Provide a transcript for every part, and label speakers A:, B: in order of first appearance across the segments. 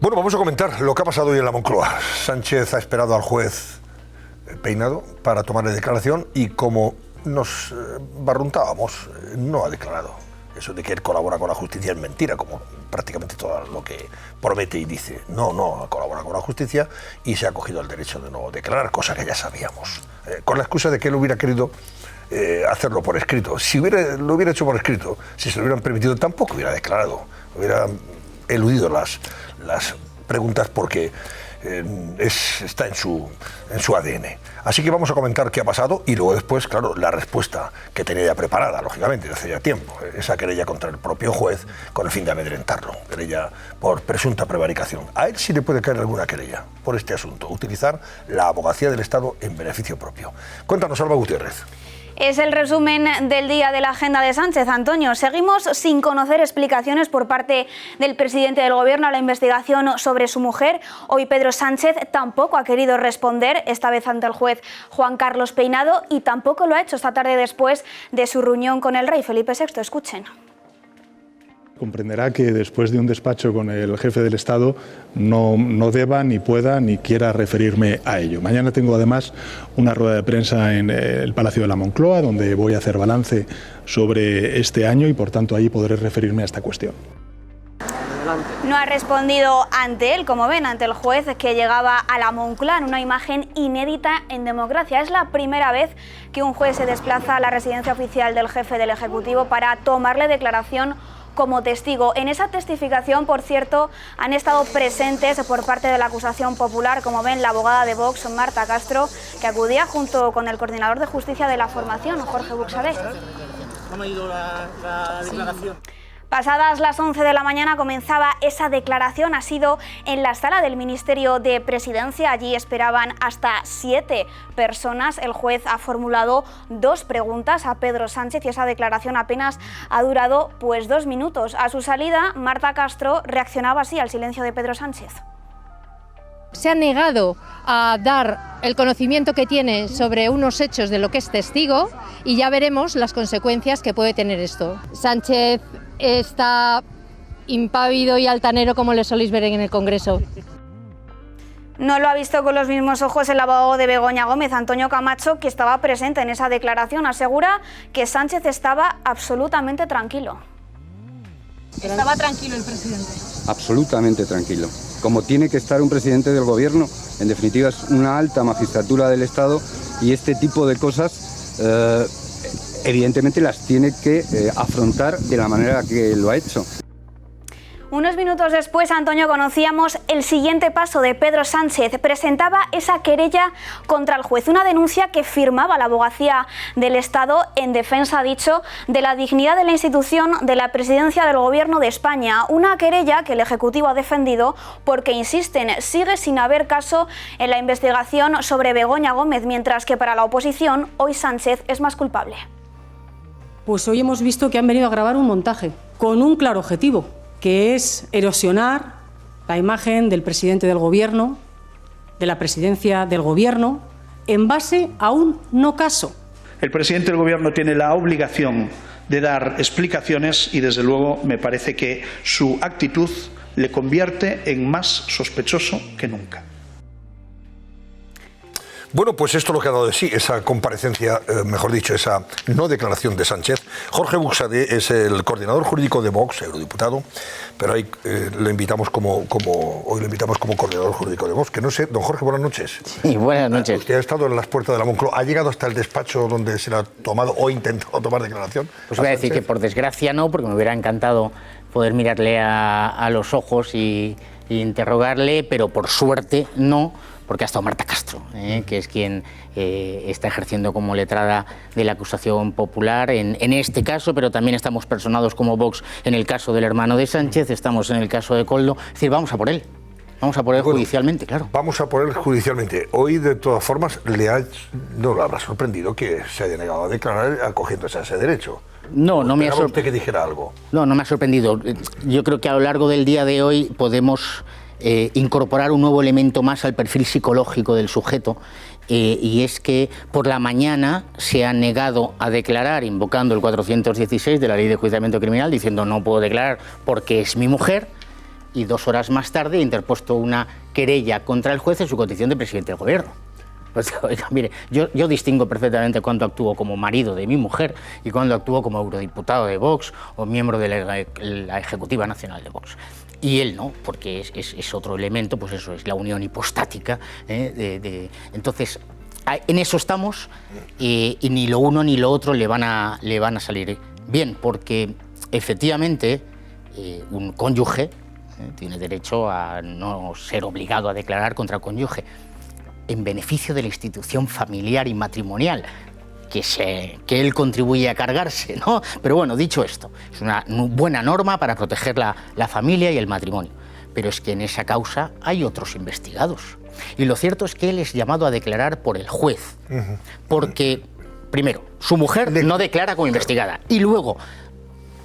A: Bueno, vamos a comentar lo que ha pasado hoy en la Moncloa. Sánchez ha esperado al juez Peinado para tomarle declaración y, como nos barruntábamos, no ha declarado. Eso de que él colabora con la justicia es mentira, como prácticamente todo lo que promete y dice. No colabora con la justicia y se ha cogido el derecho de no declarar, cosa que ya sabíamos. Con la excusa de que él hubiera querido hacerlo por escrito. Si lo hubiera hecho por escrito, si se lo hubieran permitido, tampoco hubiera declarado. Hubiera eludido las preguntas porque está en su ADN. Así que vamos a comentar qué ha pasado y luego después, claro, la respuesta que tenía ya preparada, lógicamente, desde hace ya tiempo. Esa querella contra el propio juez con el fin de amedrentarlo. Querella por presunta prevaricación. A él sí le puede caer alguna querella por este asunto. Utilizar la abogacía del Estado en beneficio propio. Cuéntanos, Alba Gutiérrez.
B: Es el resumen del día de la agenda de Sánchez. Antonio, seguimos sin conocer explicaciones por parte del presidente del Gobierno a la investigación sobre su mujer. Hoy Pedro Sánchez tampoco ha querido responder, esta vez ante el juez Juan Carlos Peinado, y tampoco lo ha hecho esta tarde después de su reunión con el rey Felipe VI. Escuchen.
C: Comprenderá que después de un despacho con el jefe del Estado no deba, ni pueda, ni quiera referirme a ello. Mañana tengo además una rueda de prensa en el Palacio de la Moncloa, donde voy a hacer balance sobre este año y por tanto ahí podré referirme a esta cuestión.
B: No ha respondido ante él, como ven, ante el juez que llegaba a la Moncloa en una imagen inédita en democracia. Es la primera vez que un juez se desplaza a la residencia oficial del jefe del Ejecutivo para tomarle declaración como testigo. En esa testificación, por cierto, han estado presentes por parte de la acusación popular, como ven, la abogada de Vox, Marta Castro, que acudía junto con el coordinador de justicia de la formación, Jorge Buxadé.
D: ¿Cómo ha ido la declaración?
B: Pasadas las 11 de la mañana comenzaba esa declaración. Ha sido en la sala del Ministerio de Presidencia. Allí esperaban hasta 7 personas. El juez ha formulado 2 preguntas a Pedro Sánchez y esa declaración apenas ha durado 2 minutos. A su salida, Marta Castro reaccionaba así al silencio de Pedro Sánchez.
E: Se ha negado a dar el conocimiento que tiene sobre unos hechos de lo que es testigo y ya veremos las consecuencias que puede tener esto. Sánchez está impávido y altanero, como le soléis ver en el Congreso.
B: No lo ha visto con los mismos ojos el abogado de Begoña Gómez, Antonio Camacho, que estaba presente en esa declaración. Asegura que Sánchez estaba absolutamente tranquilo.
F: ¿Estaba tranquilo el presidente?
G: Absolutamente tranquilo. Como tiene que estar un presidente del Gobierno, en definitiva es una alta magistratura del Estado y este tipo de cosas evidentemente las tiene que afrontar de la manera que lo ha hecho.
B: Unos minutos después, Antonio, conocíamos el siguiente paso de Pedro Sánchez. Presentaba esa querella contra el juez, una denuncia que firmaba la abogacía del Estado en defensa, ha dicho, de la dignidad de la institución de la presidencia del Gobierno de España. Una querella que el Ejecutivo ha defendido porque, insisten, sigue sin haber caso en la investigación sobre Begoña Gómez, mientras que para la oposición hoy Sánchez es más culpable.
F: Pues hoy hemos visto que han venido a grabar un montaje con un claro objetivo, que es erosionar la imagen del presidente del Gobierno, de la presidencia del Gobierno, en base a un no caso.
H: El presidente del Gobierno tiene la obligación de dar explicaciones y, desde luego, me parece que su actitud le convierte en más sospechoso que nunca.
A: Bueno, pues esto es lo que ha dado de sí, esa comparecencia, mejor dicho, esa no declaración de Sánchez. Jorge Buxadé es el coordinador jurídico de Vox, eurodiputado, pero hoy lo invitamos como coordinador jurídico de Vox, que no sé, don Jorge, buenas noches.
I: Sí, buenas noches.
A: Usted ha estado en las puertas de la Moncloa, ¿ha llegado hasta el despacho donde se le ha tomado o intentado tomar declaración?
I: Pues voy a decir que por desgracia no, porque me hubiera encantado poder mirarle a los ojos y interrogarle, pero por suerte no, porque ha estado Marta Castro, que es quien está ejerciendo como letrada de la acusación popular en este caso, pero también estamos personados como Vox en el caso del hermano de Sánchez, estamos en el caso de Koldo, es decir, vamos a por él. Vamos a por él judicialmente, claro.
A: Vamos a por él judicialmente. Hoy, de todas formas, no le habrá sorprendido que se haya negado a declarar acogiéndose a ese derecho.
I: No me ha sorprendido.
A: usted que dijera algo?
I: No me ha sorprendido. Yo creo que a lo largo del día de hoy podemos incorporar un nuevo elemento más al perfil psicológico del sujeto, y es que por la mañana se ha negado a declarar invocando el 416 de la Ley de Enjuiciamiento Criminal, diciendo no puedo declarar porque es mi mujer, y 2 horas más tarde ha interpuesto una querella contra el juez en su condición de presidente del gobierno. Pues, oiga, mire, yo distingo perfectamente cuando actúo como marido de mi mujer y cuando actúo como eurodiputado de Vox o miembro de la Ejecutiva Nacional de Vox. Y él no, porque es otro elemento, pues eso, es la unión hipostática. Entonces, en eso estamos y ni lo uno ni lo otro le van a salir bien, porque efectivamente un cónyuge tiene derecho a no ser obligado a declarar contra el cónyuge en beneficio de la institución familiar y matrimonial que él contribuye a cargarse, ¿no? Pero bueno, dicho esto, es una buena norma para proteger la familia y el matrimonio. Pero es que en esa causa hay otros investigados. Y lo cierto es que él es llamado a declarar por el juez. Porque, primero, su mujer no declara como investigada. Y luego,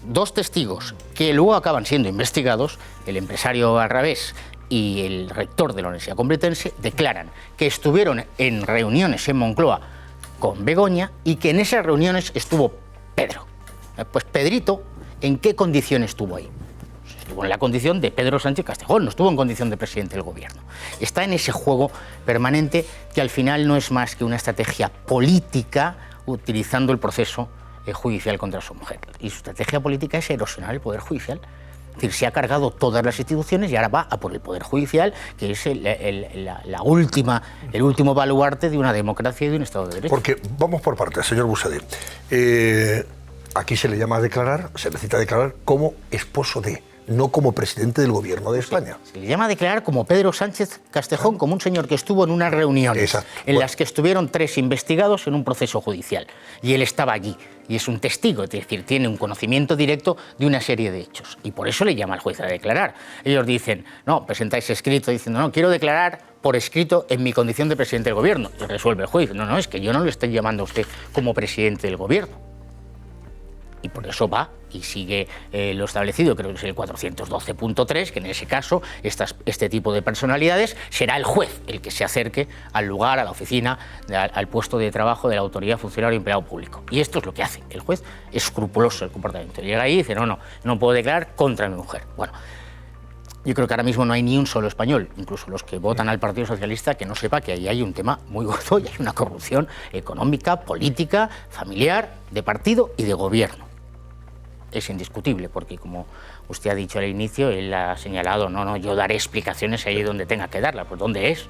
I: 2 testigos que luego acaban siendo investigados, el empresario Arrabés y el rector de la Universidad Complutense, declaran que estuvieron en reuniones en Moncloa con Begoña y que en esas reuniones estuvo Pedro. Pues Pedrito, ¿en qué condición estuvo ahí? Estuvo en la condición de Pedro Sánchez Castejón, no estuvo en condición de presidente del gobierno. Está en ese juego permanente que al final no es más que una estrategia política utilizando el proceso judicial contra su mujer. Y su estrategia política es erosionar el poder judicial. Es decir, se ha cargado todas las instituciones y ahora va a por el Poder Judicial, que es el último baluarte de una democracia y de un Estado de Derecho.
A: Porque vamos por partes, señor Busadé. Aquí se le llama a declarar, se necesita declarar como esposo de, no como presidente del gobierno de España.
I: Se le llama a declarar como Pedro Sánchez Castejón, como un señor que estuvo en unas reuniones en las que estuvieron 3 investigados en un proceso judicial. Y él estaba allí. Y es un testigo, es decir, tiene un conocimiento directo de una serie de hechos. Y por eso le llama al juez a declarar. Ellos dicen, no, presentáis escrito diciendo, no, quiero declarar por escrito en mi condición de presidente del gobierno. Y resuelve el juez, no, es que yo no lo estoy llamando a usted como presidente del gobierno. Y por eso va y sigue lo establecido, creo que es el 412.3, que en ese caso este tipo de personalidades será el juez el que se acerque al lugar, a la oficina, al puesto de trabajo de la autoridad funcionario o empleado público. Y esto es lo que hace. El juez es escrupuloso el comportamiento. Llega ahí y dice, no puedo declarar contra mi mujer. Bueno, yo creo que ahora mismo no hay ni un solo español, incluso los que votan al Partido Socialista, que no sepa que ahí hay un tema muy gordo y hay una corrupción económica, política, familiar, de partido y de gobierno. Es indiscutible, porque como usted ha dicho al inicio, él ha señalado, yo daré explicaciones ahí donde tenga que darlas. Pues ¿dónde es?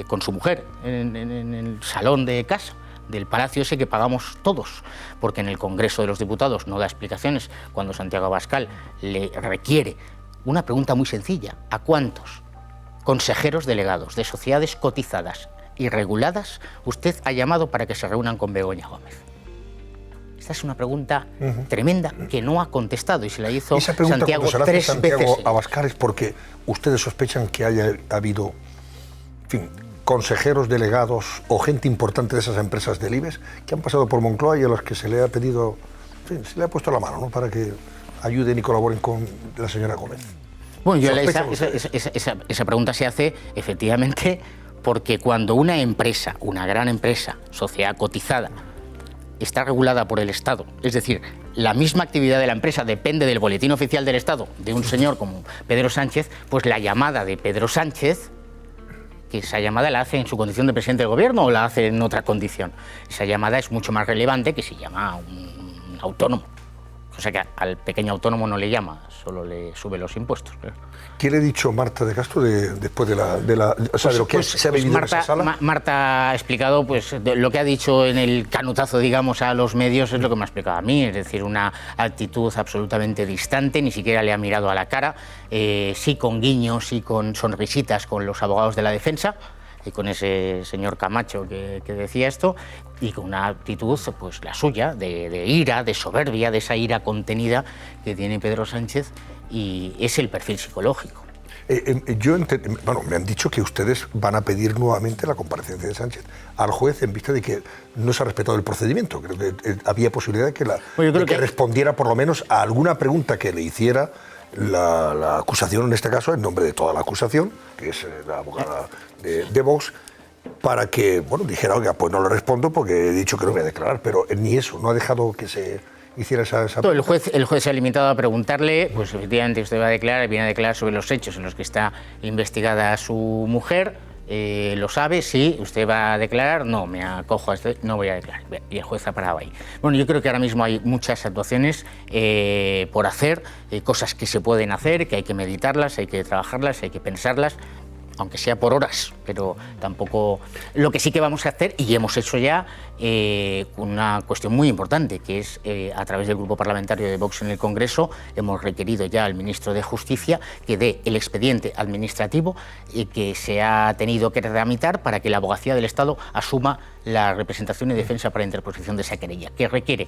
I: Con su mujer, en el salón de casa del palacio ese que pagamos todos, porque en el Congreso de los Diputados no da explicaciones cuando Santiago Abascal le requiere una pregunta muy sencilla: ¿a cuántos consejeros delegados de sociedades cotizadas y reguladas usted ha llamado para que se reúnan con Begoña Gómez? Esta es una pregunta tremenda que no ha contestado y se la hizo Santiago 3 veces.
A: Santiago Abascal es porque ustedes sospechan que haya habido, en fin, consejeros delegados o gente importante de esas empresas del IBEX que han pasado por Moncloa y a los que se le ha pedido, en fin, se le ha puesto la mano, ¿no?, para que ayuden y colaboren con la señora Gómez.
I: Bueno, esa pregunta se hace efectivamente porque cuando una empresa, una gran empresa, sociedad cotizada, está regulada por el Estado, es decir, la misma actividad de la empresa depende del boletín oficial del Estado de un señor como Pedro Sánchez, pues la llamada de Pedro Sánchez, que esa llamada la hace en su condición de presidente del gobierno o la hace en otra condición, esa llamada es mucho más relevante que si llama a un autónomo. O sea que al pequeño autónomo no le llama, solo le sube los impuestos.
A: ¿Qué le ha dicho Marta de Castro después de lo que se ha vivido en esa sala?
I: Marta ha explicado, pues, lo que ha dicho en el canutazo, digamos, a los medios es lo que me ha explicado a mí, es decir, una actitud absolutamente distante, ni siquiera le ha mirado a la cara, sí con guiños y con sonrisitas con los abogados de la defensa, y con ese señor Camacho que decía esto, y con una actitud, pues la suya, de ira, de soberbia, de esa ira contenida que tiene Pedro Sánchez, y es el perfil psicológico.
A: Me han dicho que ustedes van a pedir nuevamente la comparecencia de Sánchez al juez en vista de que no se ha respetado el procedimiento. Creo que había posibilidad de que respondiera por lo menos a alguna pregunta que le hiciera la acusación, en este caso, en nombre de toda la acusación, que es la abogada de Vox, para que, dijera, oiga, pues no le respondo porque he dicho que no voy a declarar, pero ni eso, no ha dejado que se hiciera esa...
I: El juez se ha limitado a preguntarle, pues efectivamente usted va a declarar, viene a declarar sobre los hechos en los que está investigada su mujer. ¿Lo sabe? Sí. ¿Usted va a declarar? No, me acojo a esto, no voy a declarar. Y el juez ha parado ahí. Bueno, yo creo que ahora mismo hay muchas actuaciones por hacer, cosas que se pueden hacer, que hay que meditarlas, hay que trabajarlas, hay que pensarlas, aunque sea por horas, pero tampoco... Lo que sí que vamos a hacer, y hemos hecho ya, una cuestión muy importante, que es, a través del grupo parlamentario de Vox en el Congreso, hemos requerido ya al ministro de Justicia que dé el expediente administrativo que se ha tenido que tramitar para que la Abogacía del Estado asuma la representación y defensa para interposición de esa querella, que requiere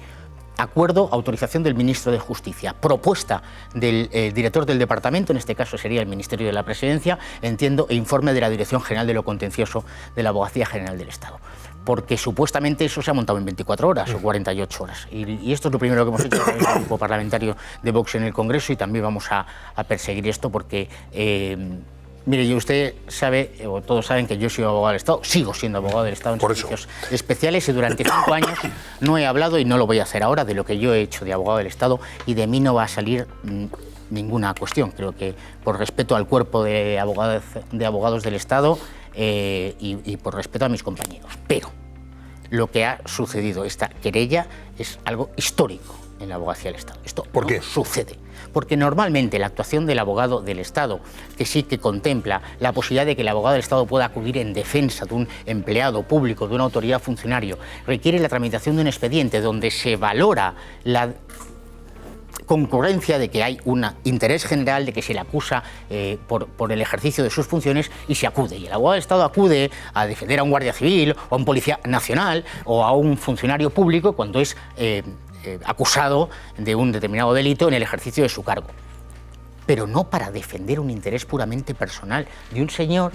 I: acuerdo, autorización del ministro de Justicia, propuesta del director del departamento, en este caso sería el Ministerio de la Presidencia, entiendo, e informe de la Dirección General de lo Contencioso de la Abogacía General del Estado. Porque supuestamente eso se ha montado en 24 horas o 48 horas. Y esto es lo primero que hemos hecho en el grupo parlamentario de Vox en el Congreso, y también vamos a perseguir esto porque... mire, usted sabe, o todos saben que yo soy abogado del Estado, sigo siendo abogado del Estado en servicios especiales, y durante 5 años no he hablado, y no lo voy a hacer ahora, de lo que yo he hecho de abogado del Estado, y de mí no va a salir ninguna cuestión. Creo que por respeto al cuerpo de abogados del Estado y por respeto a mis compañeros. Pero lo que ha sucedido, esta querella, es algo histórico en la Abogacía del Estado. Esto
A: ¿Por qué?
I: Sucede. Porque normalmente la actuación del abogado del Estado, que sí que contempla la posibilidad de que el abogado del Estado pueda acudir en defensa de un empleado público, de una autoridad funcionario, requiere la tramitación de un expediente donde se valora la concurrencia de que hay un interés general, de que se le acusa por el ejercicio de sus funciones, y se acude. Y el abogado del Estado acude a defender a un guardia civil, o a un policía nacional, o a un funcionario público cuando es acusado de un determinado delito en el ejercicio de su cargo. Pero no para defender un interés puramente personal de un señor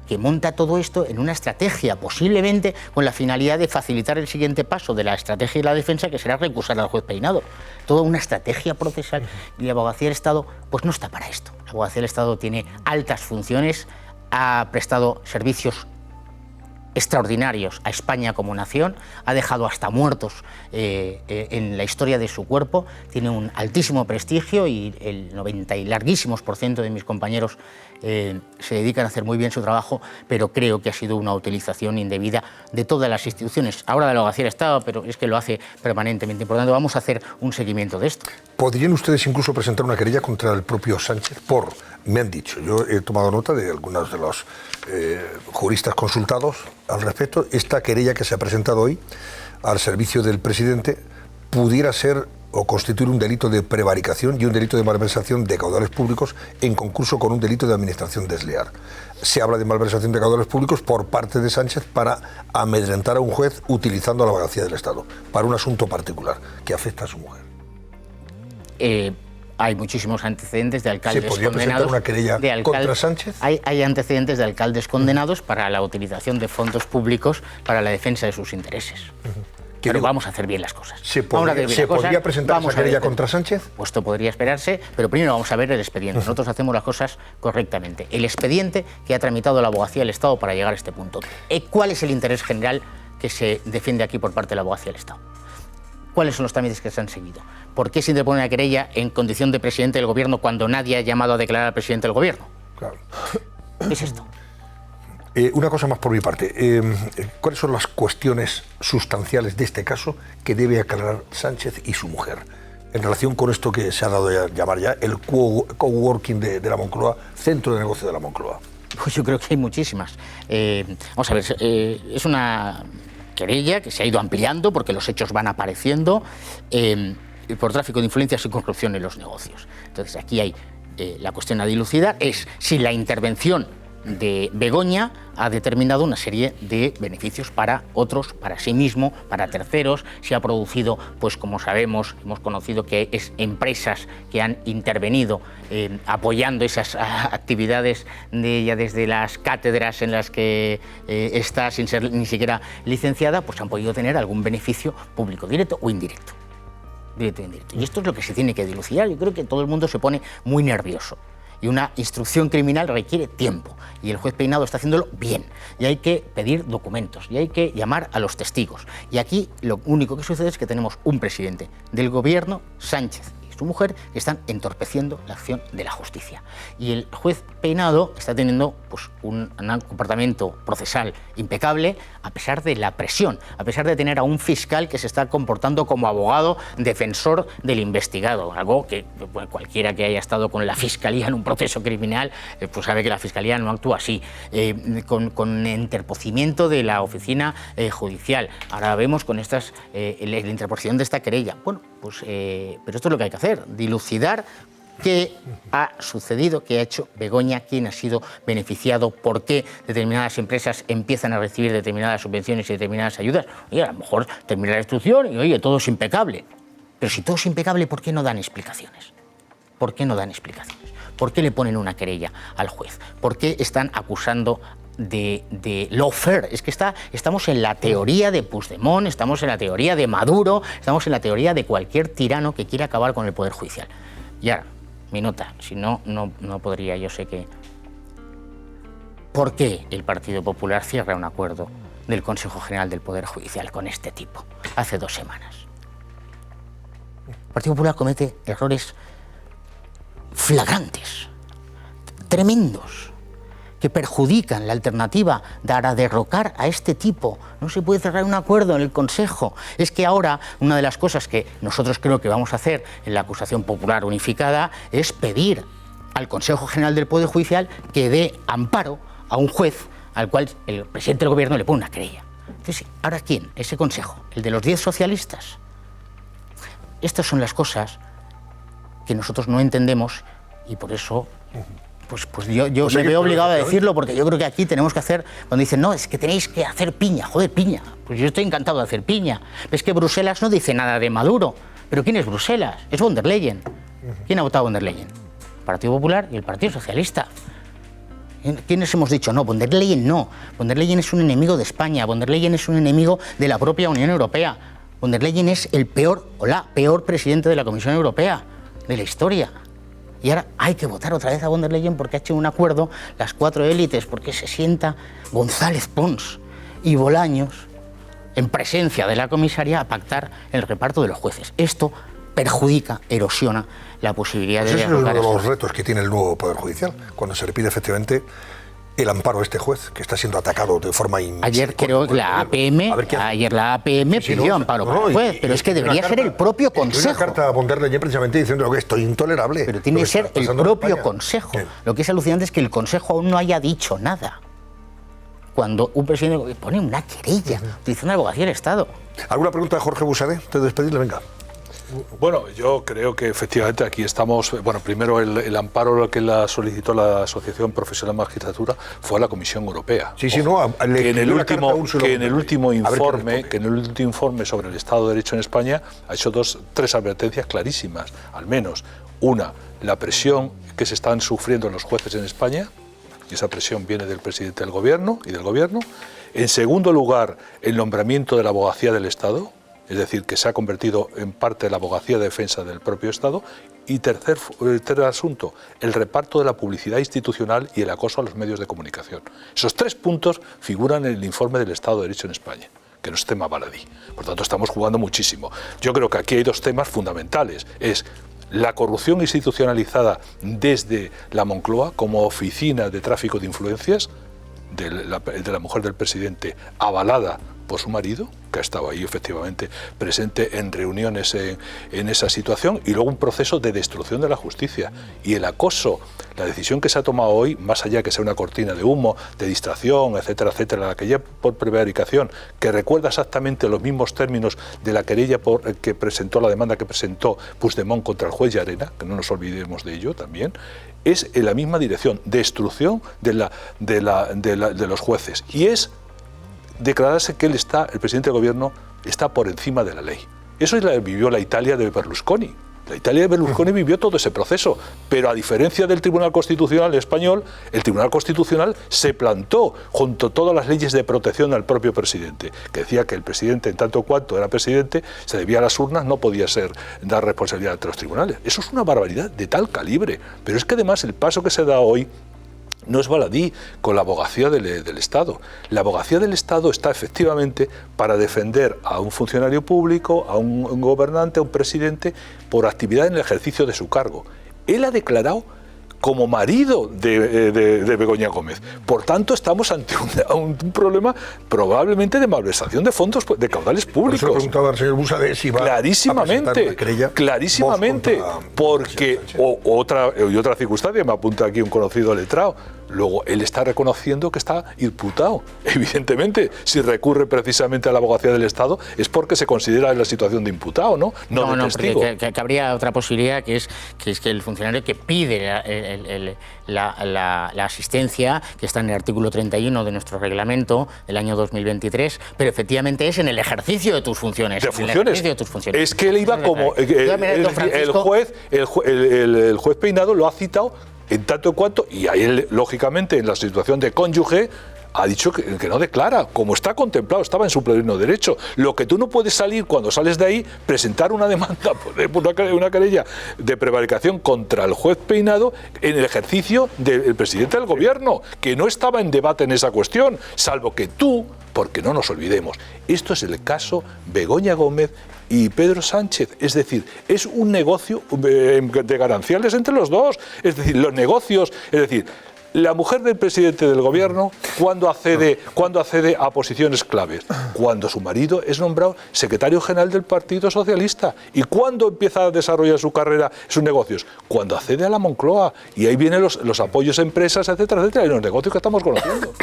I: que monta todo esto en una estrategia, posiblemente con la finalidad de facilitar el siguiente paso de la estrategia y la defensa, que será recusar al juez Peinado. Toda una estrategia procesal, y la Abogacía del Estado pues no está para esto. La Abogacía del Estado tiene altas funciones, ha prestado servicios extraordinarios a España como nación, ha dejado hasta muertos en la historia de su cuerpo, tiene un altísimo prestigio, y el 90 y larguísimos % de mis compañeros se dedican a hacer muy bien su trabajo, pero creo que ha sido una utilización indebida de todas las instituciones, ahora de la Abogacía del Estado, pero es que lo hace permanentemente. Por lo tanto, vamos a hacer un seguimiento de esto.
A: ¿Podrían ustedes incluso presentar una querella contra el propio Sánchez? Me han dicho, yo he tomado nota de algunos de los juristas consultados al respecto, esta querella que se ha presentado hoy al servicio del presidente pudiera ser o constituir un delito de prevaricación y un delito de malversación de caudales públicos en concurso con un delito de administración desleal. Se habla de malversación de caudales públicos por parte de Sánchez para amedrentar a un juez utilizando la Abogacía del Estado para un asunto particular que afecta a su mujer.
I: Hay muchísimos antecedentes de alcaldes
A: condenados. ¿Se podría presentar una querella contra Sánchez?
I: Hay antecedentes de alcaldes condenados para la utilización de fondos públicos para la defensa de sus intereses. Pero vamos a hacer bien las cosas.
A: ¿Se podría presentar una querella contra Sánchez?
I: Pues esto podría esperarse, pero primero vamos a ver el expediente. Nosotros hacemos las cosas correctamente. El expediente que ha tramitado la Abogacía del Estado para llegar a este punto. ¿Cuál es el interés general que se defiende aquí por parte de la Abogacía del Estado? ¿Cuáles son los trámites que se han seguido? ¿Por qué se interpone una querella en condición de presidente del Gobierno cuando nadie ha llamado a declarar al presidente del Gobierno?
A: Claro.
I: ¿Qué es esto?
A: Una cosa más por mi parte. ¿Cuáles son las cuestiones sustanciales de este caso que debe aclarar Sánchez y su mujer en relación con esto que se ha dado a llamar ya el coworking de la Moncloa, centro de negocio de la Moncloa?
I: Pues yo creo que hay muchísimas. Vamos a ver, es una querella que se ha ido ampliando porque los hechos van apareciendo por tráfico de influencias y corrupción en los negocios. Entonces aquí hay la cuestión a dilucidar, es si la intervención de Begoña ha determinado una serie de beneficios para otros, para sí mismo, para terceros. Se ha producido, pues como sabemos, hemos conocido que es empresas que han intervenido apoyando esas actividades de ella desde las cátedras en las que está sin ser ni siquiera licenciada, pues han podido tener algún beneficio público, directo o indirecto. Directo e indirecto. Y esto es lo que se tiene que dilucidar. Yo creo que todo el mundo se pone muy nervioso. Y una instrucción criminal requiere tiempo. Y el juez Peinado está haciéndolo bien. Y hay que pedir documentos, y hay que llamar a los testigos. Y aquí lo único que sucede es que tenemos un presidente del gobierno, Sánchez, su mujer, que están entorpeciendo la acción de la justicia. Y el juez Peinado está teniendo pues, un comportamiento procesal impecable a pesar de la presión, a pesar de tener a un fiscal que se está comportando como abogado defensor del investigado, algo que bueno, cualquiera que haya estado con la fiscalía en un proceso criminal pues sabe que la fiscalía no actúa así, con interpocimiento de la oficina judicial. Ahora vemos con estas la interposición de esta querella. Bueno, pues, pero esto es lo que hay que hacer, dilucidar qué ha sucedido, qué ha hecho Begoña, quién ha sido beneficiado, por qué determinadas empresas empiezan a recibir determinadas subvenciones y determinadas ayudas. Oye, a lo mejor termina la instrucción y oye, todo es impecable. Pero si todo es impecable, ¿por qué no dan explicaciones? ¿Por qué no dan explicaciones? ¿Por qué le ponen una querella al juez? ¿Por qué están acusando de lawfare? Es que estamos en la teoría de Puigdemont, estamos en la teoría de Maduro, estamos en la teoría de cualquier tirano que quiera acabar con el Poder Judicial. Y ahora, mi nota, si no, no podría, yo sé que... ¿Por qué el Partido Popular cierra un acuerdo del Consejo General del Poder Judicial con este tipo hace 2 semanas? El Partido Popular comete errores flagrantes, tremendos, que perjudican la alternativa para derrocar a este tipo. No se puede cerrar un acuerdo en el Consejo. Es que ahora una de las cosas que nosotros creo que vamos a hacer en la acusación popular unificada es pedir al Consejo General del Poder Judicial que dé amparo a un juez al cual el presidente del gobierno le pone una querella. Entonces, ¿ahora quién? ¿Ese Consejo? ¿El de los 10 socialistas? Estas son las cosas que nosotros no entendemos y por eso... Pues yo me veo obligado a decirlo porque yo creo que aquí tenemos que hacer, cuando dicen, no, es que tenéis que hacer piña, joder, piña. Pues yo estoy encantado de hacer piña. Es que Bruselas no dice nada de Maduro. ¿Pero quién es Bruselas? Es von der Leyen. ¿Quién ha votado von der Leyen? El Partido Popular y el Partido Socialista. ¿Quiénes hemos dicho no? Von der Leyen no. Von der Leyen es un enemigo de España. Von der Leyen es un enemigo de la propia Unión Europea. Von der Leyen es el peor o la peor presidente de la Comisión Europea de la historia. Y ahora hay que votar otra vez a von der Leyen porque ha hecho un acuerdo las 4 élites, porque se sienta González Pons y Bolaños en presencia de la comisaria a pactar el reparto de los jueces. Esto perjudica, erosiona la posibilidad de...
A: Ese es uno de los retos que tiene el nuevo Poder Judicial, cuando se le pide efectivamente el amparo a este juez, que está siendo atacado de forma...
I: Ayer creo que la APM pidió amparo para el juez, pero es que debería ser el propio Consejo.
A: Una carta a von der Leyen precisamente diciendo que esto es intolerable.
I: Pero tiene que ser el propio Consejo. Lo que es alucinante es que el Consejo aún no haya dicho nada. Cuando un presidente pone una querella, utiliza una abogacía del Estado.
A: ¿Alguna pregunta de Jorge Buxadé? Antes de despedirle, venga.
J: Bueno, yo creo que efectivamente aquí estamos, bueno, primero el amparo que la solicitó la Asociación Profesional de Magistratura fue a la Comisión Europea.
A: Sí, sí, no,
J: que en el último informe sobre el Estado de Derecho en España ha hecho 3 advertencias clarísimas, al menos. Una, la presión que se están sufriendo los jueces en España, y esa presión viene del presidente del gobierno y del gobierno. En segundo lugar, el nombramiento de la abogacía del Estado, es decir, que se ha convertido en parte de la abogacía de defensa del propio Estado. Y tercer asunto, el reparto de la publicidad institucional y el acoso a los medios de comunicación. Esos 3 puntos figuran en el informe del Estado de Derecho en España, que no es tema baladí. Por tanto, estamos jugando muchísimo. Yo creo que aquí hay 2 temas fundamentales. Es la corrupción institucionalizada desde la Moncloa como oficina de tráfico de influencias de la mujer del presidente, avalada por su marido, que ha estado ahí efectivamente presente en reuniones en esa situación, y luego un proceso de destrucción de la justicia. Y el acoso, la decisión que se ha tomado hoy, más allá que sea una cortina de humo, de distracción, etcétera, etcétera, la querella por prevaricación, que recuerda exactamente los mismos términos de la querella que presentó, la demanda que presentó Puigdemont contra el juez Llarena, que no nos olvidemos de ello también, es en la misma dirección, destrucción de los jueces. Y es declararse que el presidente del gobierno está por encima de la ley. Eso vivió la Italia de Berlusconi. La Italia de Berlusconi vivió todo ese proceso, pero a diferencia del Tribunal Constitucional español, el Tribunal Constitucional se plantó junto a todas las leyes de protección al propio presidente, que decía que el presidente, en tanto cuanto era presidente, se debía a las urnas, no podía dar responsabilidad ante los tribunales. Eso es una barbaridad de tal calibre, pero es que además el paso que se da hoy no es baladí con la abogacía del Estado. La abogacía del Estado está efectivamente para defender a un funcionario público, a un gobernante, a un presidente, por actividad en el ejercicio de su cargo. Él ha declarado como marido de Begoña Gómez. Por tanto, estamos ante un problema probablemente de malversación de fondos, de caudales públicos.
A: Por eso preguntaba al señor Busadé si va
J: clarísimamente,
A: a presentar una querella,
J: clarísimamente, porque otra circunstancia, me apunta aquí un conocido letrado, luego él está reconociendo que está imputado. Evidentemente, si recurre precisamente a la abogacía del Estado es porque se considera en la situación de imputado, ¿no? No de testigo.
I: Que habría otra posibilidad, que es que el funcionario que pide la asistencia, que está en el artículo 31 de nuestro reglamento del año 2023, pero efectivamente es en el ejercicio de tus funciones.
J: Es que él iba como... el juez Peinado lo ha citado en tanto en cuanto, y ahí él, lógicamente, en la situación de cónyuge, ha dicho que no declara, como está contemplado, estaba en su pleno derecho. Lo que tú no puedes salir cuando sales de ahí, presentar una demanda, una querella de prevaricación contra el juez Peinado en el ejercicio del presidente del gobierno, que no estaba en debate en esa cuestión, salvo que tú, porque no nos olvidemos, esto es el caso Begoña Gómez y Pedro Sánchez, es decir, es un negocio de gananciales entre los dos, es decir, los negocios, es decir, la mujer del presidente del gobierno, ¿cuándo accede a posiciones claves? Cuando su marido es nombrado secretario general del Partido Socialista. ¿Y cuándo empieza a desarrollar su carrera, sus negocios? Cuando accede a la Moncloa. Y ahí vienen los apoyos a empresas, etcétera, etcétera, y los negocios que estamos conociendo.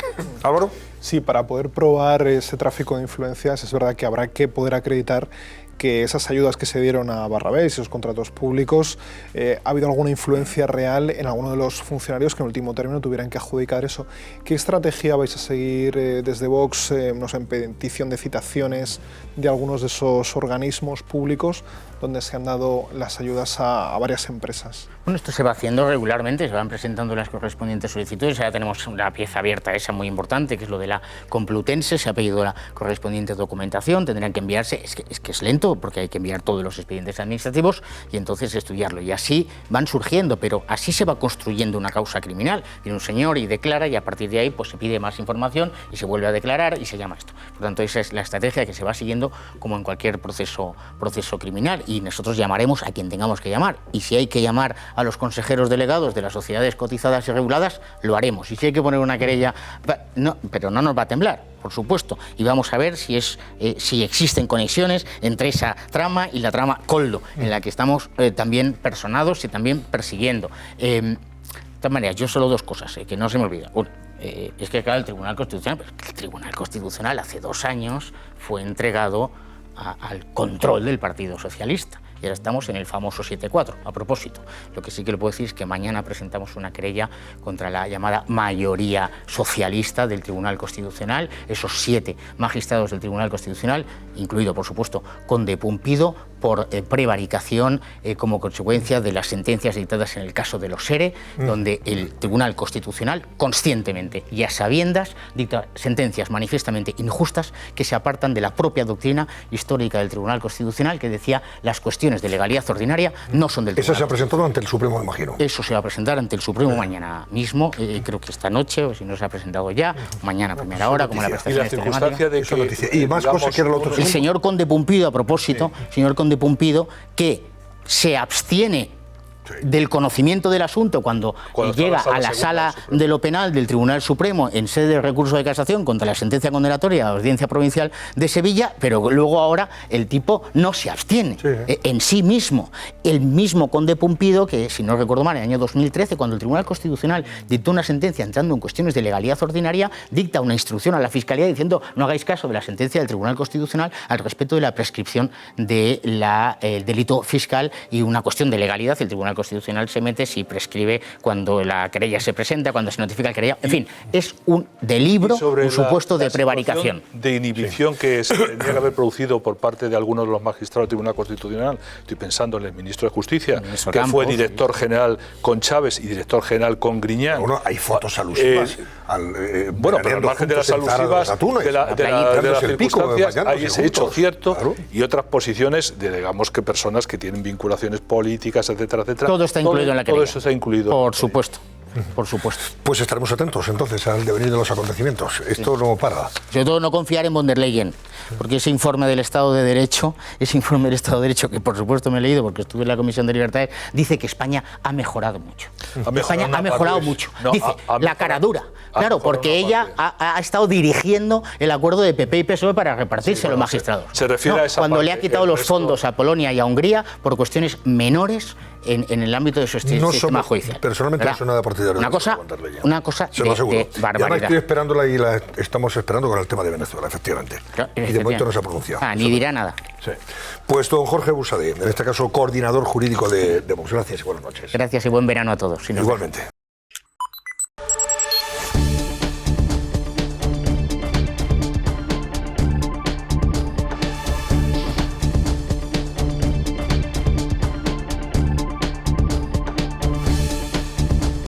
A: Álvaro.
K: Sí, para poder probar ese tráfico de influencias es verdad que habrá que poder acreditar que esas ayudas que se dieron a Barrabés, esos contratos públicos, ha habido alguna influencia real en alguno de los funcionarios que en último término tuvieran que adjudicar eso. ¿Qué estrategia vais a seguir desde Vox, no sé, en petición de citaciones de algunos de esos organismos públicos donde se han dado las ayudas a varias empresas?
I: Bueno, esto se va haciendo regularmente, se van presentando las correspondientes solicitudes. Ya tenemos una pieza abierta, esa muy importante, que es lo de la Complutense. Se ha pedido la correspondiente documentación, tendrán que enviarse, es que es lento porque hay que enviar todos los expedientes administrativos y entonces estudiarlo. Y así van surgiendo, pero así se va construyendo una causa criminal. Viene un señor y declara, y a partir de ahí pues se pide más información y se vuelve a declarar y se llama esto. Por tanto, esa es la estrategia que se va siguiendo como en cualquier proceso criminal, y nosotros llamaremos a quien tengamos que llamar, y si hay que llamar a los consejeros delegados de las sociedades cotizadas y reguladas, lo haremos, y si hay que poner una querella, pero no nos va a temblar, por supuesto, y vamos a ver si existen conexiones entre esa trama y la trama Coldo, en la que estamos también personados y también persiguiendo. De todas maneras, yo solo dos cosas, que no se me olvida. Una, es que claro, el Tribunal Constitucional, el Tribunal Constitucional hace 2 años fue entregado al control del Partido Socialista. Y ahora estamos en el famoso 7-4. A propósito, lo que sí que le puedo decir es que mañana presentamos una querella contra la llamada mayoría socialista del Tribunal Constitucional, esos 7 magistrados del Tribunal Constitucional, incluido, por supuesto, Conde Pumpido, por prevaricación como consecuencia de las sentencias dictadas en el caso de los ERE, donde el Tribunal Constitucional, conscientemente y a sabiendas, dicta sentencias manifiestamente injustas que se apartan de la propia doctrina histórica del Tribunal Constitucional, que decía las cuestiones de legalidad ordinaria no son del Tribunal.
A: Eso se ha presentado ante el Supremo, imagino.
I: Eso se va a presentar ante el Supremo mañana mismo, creo que esta noche, o si no se ha presentado ya, mañana a primera hora, como la prestación
J: telemática.
A: Y más cosas que era el otro.
I: El señor Conde Pumpido, a propósito, señor Conde Pumpido, que se abstiene del conocimiento del asunto cuando llega a la sala de lo penal del Tribunal Supremo en sede de recurso de casación contra la sentencia condenatoria de la Audiencia Provincial de Sevilla, pero luego ahora el tipo no se abstiene en sí mismo. El mismo Conde Pumpido que, si no recuerdo mal, en el año 2013, cuando el Tribunal Constitucional dictó una sentencia entrando en cuestiones de legalidad ordinaria, dicta una instrucción a la Fiscalía diciendo no hagáis caso de la sentencia del Tribunal Constitucional al respecto de la prescripción del delito fiscal, y una cuestión de legalidad el Tribunal Constitucional se mete si prescribe cuando la querella se presenta, cuando se notifica el querella. En fin, es un delibro, un supuesto de prevaricación.
J: De inhibición que se tendría que haber producido por parte de algunos de los magistrados del Tribunal Constitucional. Estoy pensando en el ministro de Justicia, que fue director general con Chávez y director general con Griñán.
A: Bueno, hay fotos alusivas.
J: Bueno, pero al margen de las alusivas, de las circunstancias, hay ese hecho cierto, claro, y otras posiciones de, digamos, que personas que tienen vinculaciones políticas, etcétera, etcétera.
I: Todo está incluido en la querella.
J: Todo eso está incluido.
I: Por supuesto. por supuesto.
A: Pues estaremos atentos entonces al devenir de los acontecimientos. Esto no para.
I: Sobre todo no confiar en von der Leyen, porque ese informe del Estado de Derecho, que por supuesto me he leído porque estuve en la Comisión de Libertades, dice que España ha mejorado mucho. España ha mejorado mucho. Dice, la cara dura. Claro, porque ella ha estado dirigiendo el acuerdo de PP y PSOE para repartirse los magistrados.
J: Se refiere a esa
I: cuando
J: parte,
I: le ha quitado los fondos a Polonia y a Hungría por cuestiones menores en el ámbito de su sistema judicial.
A: Personalmente no soy nada partidario
I: una
A: de
I: cosa de barbaridad.
A: Estoy esperándola y la estamos esperando con el tema de Venezuela, efectivamente.
I: Claro,
A: y de momento no se ha pronunciado.
I: Ni dirá nada.
A: Sí. Pues don Jorge Busadé, en este caso coordinador jurídico de Vox. Gracias y buenas noches.
I: Gracias y buen verano a todos.
A: Igualmente.